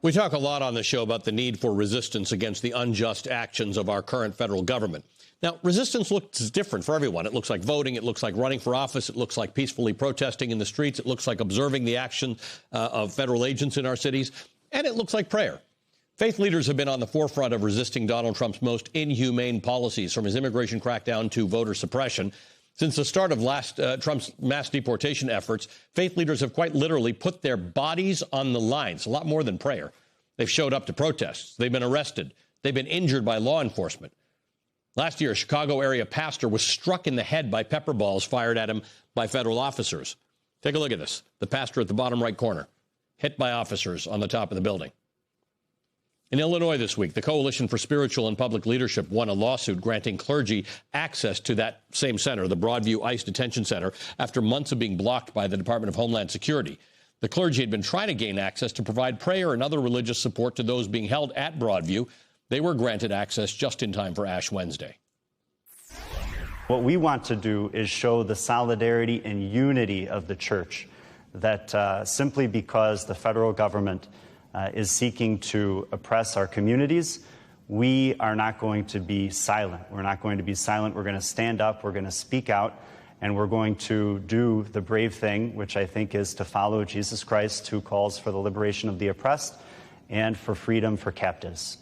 We talk a lot on the show about the need for resistance against the unjust actions of our current federal government. Now, resistance looks different for everyone. It looks like voting. It looks like running for office. It looks like peacefully protesting in the streets. It looks like observing the action of federal agents in our cities. And it looks like prayer. Faith leaders have been on the forefront of resisting Donald Trump's most inhumane policies, from his immigration crackdown to voter suppression. Since the start of Trump's mass deportation efforts, faith leaders have quite literally put their bodies on the line. It's a lot more than prayer. They've showed up to protests. They've been arrested. They've been injured by law enforcement. Last year, a Chicago area pastor was struck in the head by pepper balls fired at him by federal officers. Take a look at this. The pastor at the bottom right corner, hit by officers on the top of the building. In Illinois this week, the Coalition for Spiritual and Public Leadership won a lawsuit granting clergy access to that same center, the Broadview ICE Detention Center, after months of being blocked by the Department of Homeland Security. The clergy had been trying to gain access to provide prayer and other religious support to those being held at Broadview. They were granted access just in time for Ash Wednesday. What we want to do is show the solidarity and unity of the church, that simply because the federal government is seeking to oppress our communities, we are not going to be silent. We're not going to be silent. We're going to stand up. We're going to speak out. And we're going to do the brave thing, which I think is to follow Jesus Christ, who calls for the liberation of the oppressed and for freedom for captives.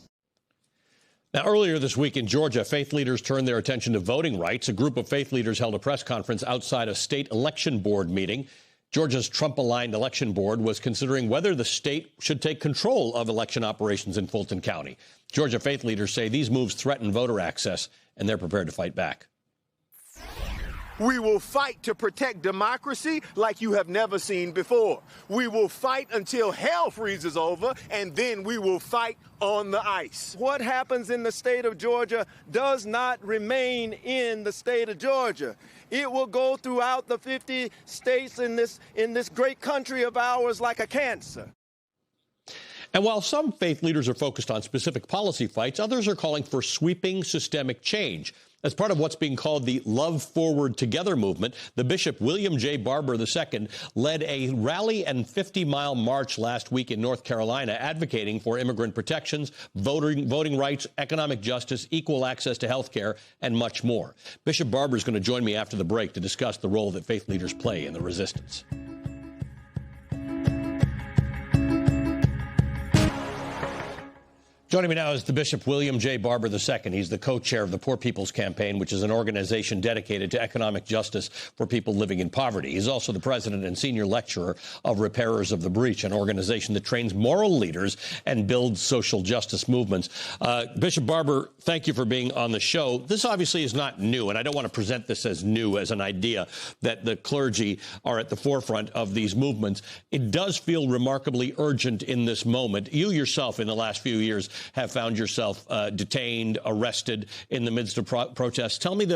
Now, earlier this week in Georgia, faith leaders turned their attention to voting rights. A group of faith leaders held a press conference outside a state election board meeting. Georgia's Trump-aligned election board was considering whether the state should take control of election operations in Fulton County. Georgia faith leaders say these moves threaten voter access, and they're prepared to fight back. We will fight to protect democracy like you have never seen before. We will fight until hell freezes over, and then we will fight on the ice. What happens in the state of Georgia does not remain in the state of Georgia. It will go throughout the 50 states in this great country of ours like a cancer. And while some faith leaders are focused on specific policy fights, others are calling for sweeping systemic change. As part of what's being called the Love Forward Together movement, the Bishop William J. Barber II led a rally and 50-mile march last week in North Carolina advocating for immigrant protections, voting rights, economic justice, equal access to health care, and much more. Bishop Barber is going to join me after the break to discuss the role that faith leaders play in the resistance. Joining me now is the Bishop William J. Barber II. He's the co-chair of the Poor People's Campaign, which is an organization dedicated to economic justice for people living in poverty. He's also the president and senior lecturer of Repairers of the Breach, an organization that trains moral leaders and builds social justice movements. Bishop Barber, thank you for being on the show. This obviously is not new, and I don't want to present this as new, as an idea that the clergy are at the forefront of these movements. It does feel remarkably urgent in this moment. You yourself, in the last few years, have found yourself detained, arrested in the midst of protests. Tell me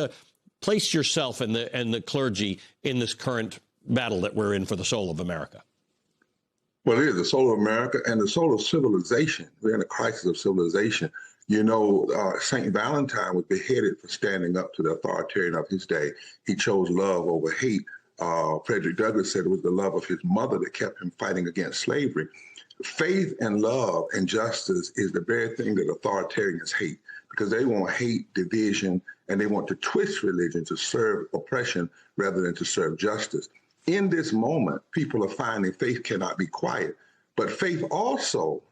place yourself and the clergy in this current battle that we're in for the soul of America. Well, it is the soul of America and the soul of civilization. We're in a crisis of civilization. You know, St. Valentine was beheaded for standing up to the authoritarian of his day. He chose love over hate. Frederick Douglass said it was the love of his mother that kept him fighting against slavery. Faith and love and justice is the very thing that authoritarians hate, because they want hate, division, and they want to twist religion to serve oppression rather than to serve justice. In this moment, people are finding faith cannot be quiet, but faith also,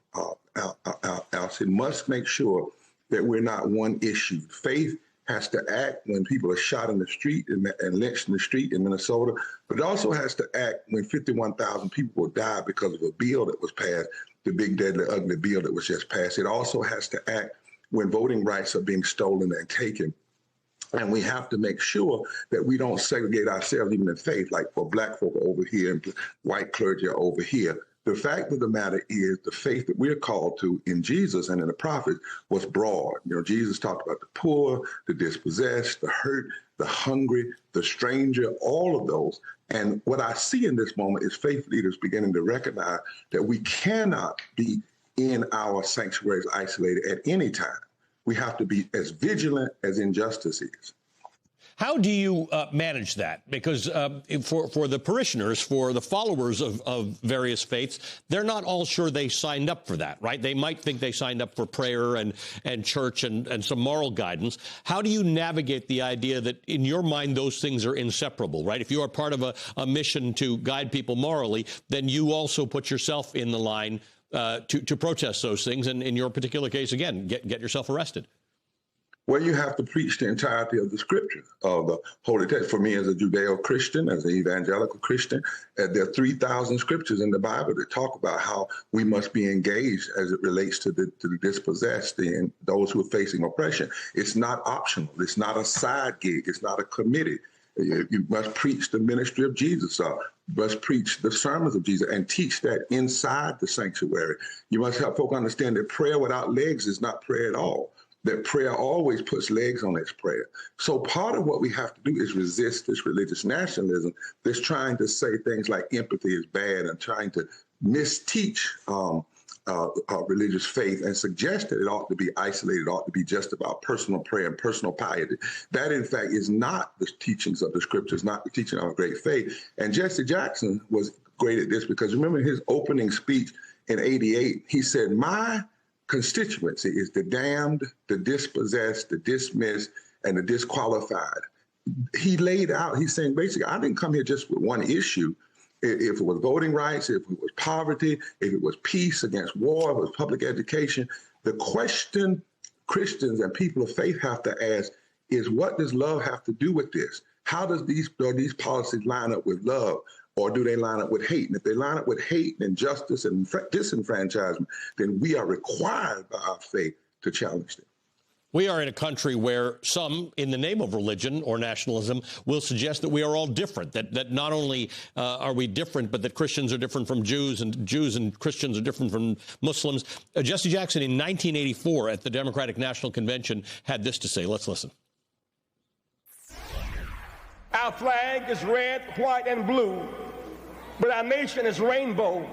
Alcid, must make sure that we're not one issue. Faith has to act when people are shot in the street and lynched in the street in Minnesota, but it also has to act when 51,000 people will die because of a bill that was passed, the big, deadly, ugly bill that was just passed. It also has to act when voting rights are being stolen and taken. And we have to make sure that we don't segregate ourselves even in faith, like for black folk over here and white clergy are over here. The fact of the matter is the faith that we're called to in Jesus and in the prophets was broad. You know, Jesus talked about the poor, the dispossessed, the hurt, the hungry, the stranger, all of those. And what I see in this moment is faith leaders beginning to recognize that we cannot be in our sanctuaries isolated at any time. We have to be as vigilant as injustice is. How do you manage that? Because for the parishioners, for the followers of various faiths, they're not all sure they signed up for that, right? They might think they signed up for prayer and church and some moral guidance. How do you navigate the idea that in your mind those things are inseparable, right? If you are part of a mission to guide people morally, then you also put yourself in the line to protest those things. And in your particular case, again, get yourself arrested. Well, you have to preach the entirety of the scripture, of the Holy Text. For me, as a Judeo-Christian, as an evangelical Christian, there are 3,000 scriptures in the Bible that talk about how we must be engaged as it relates to the dispossessed and those who are facing oppression. It's not optional. It's not a side gig. It's not a committee. You must preach the ministry of Jesus. You must preach the sermons of Jesus and teach that inside the sanctuary. You must help folk understand that prayer without legs is not prayer at all. That prayer always puts legs on its prayer. So part of what we have to do is resist this religious nationalism that's trying to say things like empathy is bad and trying to misteach religious faith and suggest that it ought to be isolated, ought to be just about personal prayer and personal piety. That, in fact, is not the teachings of the scriptures, not the teaching of a great faith. And Jesse Jackson was great at this because remember his opening speech in '88, he said, my constituency is the damned, the dispossessed, the dismissed, and the disqualified. He laid out, he's saying, basically, I didn't come here just with one issue. If it was voting rights, if it was poverty, if it was peace against war, if it was public education, the question Christians and people of faith have to ask is, what does love have to do with this? How does these policies line up with love? Or do they line up with hate? And if they line up with hate and injustice and disenfranchisement, then we are required by our faith to challenge them. We are in a country where some, in the name of religion or nationalism, will suggest that we are all different, that not only are we different, but that Christians are different from Jews and Christians are different from Muslims. Jesse Jackson in 1984 at the Democratic National Convention had this to say. Let's listen. Our flag is red, white, and blue, but our nation is rainbow.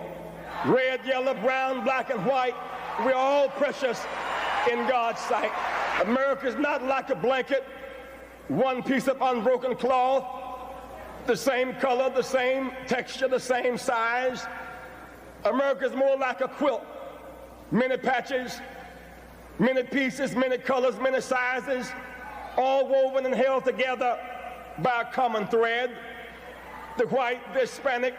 Red, yellow, brown, black, and white. We're all precious in God's sight. America is not like a blanket, one piece of unbroken cloth, the same color, the same texture, the same size. America is more like a quilt, many patches, many pieces, many colors, many sizes, all woven and held together by a common thread. The white, the Hispanic,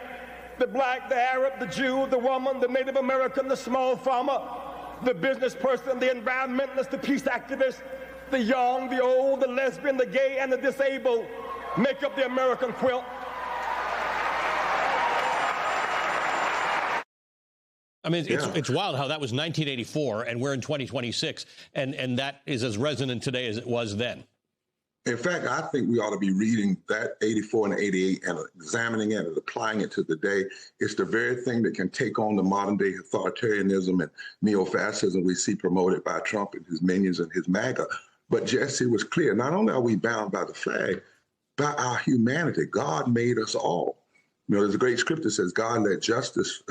the black, the Arab, the Jew, the woman, the Native American, the small farmer, the business person, the environmentalist, the peace activist, the young, the old, the lesbian, the gay, and the disabled make up the American quilt. I mean, it's wild how that was 1984 and we're in 2026, and that is as resonant today as it was then. In fact, I think we ought to be reading that 84 and 88 and examining it and applying it to the day. It's the very thing that can take on the modern day authoritarianism and neo-fascism we see promoted by Trump and his minions and his MAGA. But Jesse was clear. Not only are we bound by the flag, by our humanity. God made us all. You know, there's a great scripture that says, God let justice,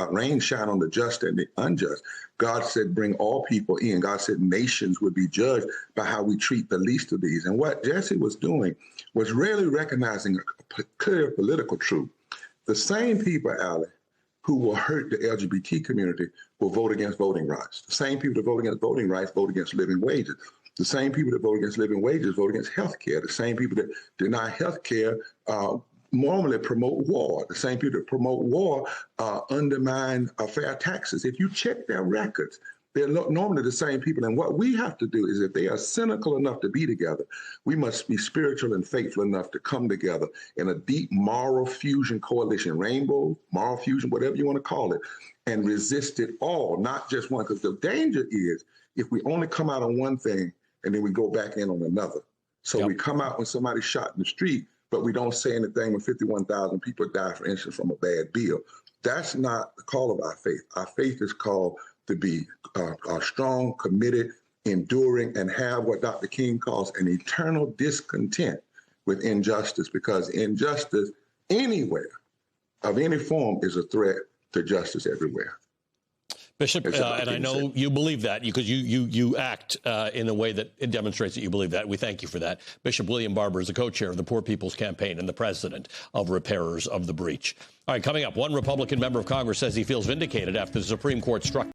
rain shine on the just and the unjust. God said, bring all people in. God said nations would be judged by how we treat the least of these. And what Jesse was doing was really recognizing a clear political truth. The same people, Allie, who will hurt the LGBT community will vote against voting rights. The same people that vote against voting rights vote against living wages. The same people that vote against living wages vote against health care. The same people that deny health care normally promote war. The same people that promote war undermine fair taxes. If you check their records, they're normally the same people. And what we have to do is, if they are cynical enough to be together, we must be spiritual and faithful enough to come together in a deep moral fusion coalition, rainbow, moral fusion, whatever you want to call it, and resist it all, not just one. Because the danger is if we only come out on one thing and then we go back in on another. So we come out when somebody's shot in the street, but we don't say anything when 51,000 people die, for instance, from a bad bill. That's not the call of our faith. Our faith is called to be strong, committed, enduring, and have what Dr. King calls an eternal discontent with injustice, because injustice anywhere of any form is a threat to justice everywhere. Bishop, It's about and I being know said. you believe that because you act in a way that it demonstrates that you believe that. We thank you for that. Bishop William Barber is the co-chair of the Poor People's Campaign and the president of Repairers of the Breach. All right, coming up, one Republican member of Congress says he feels vindicated after the Supreme Court struck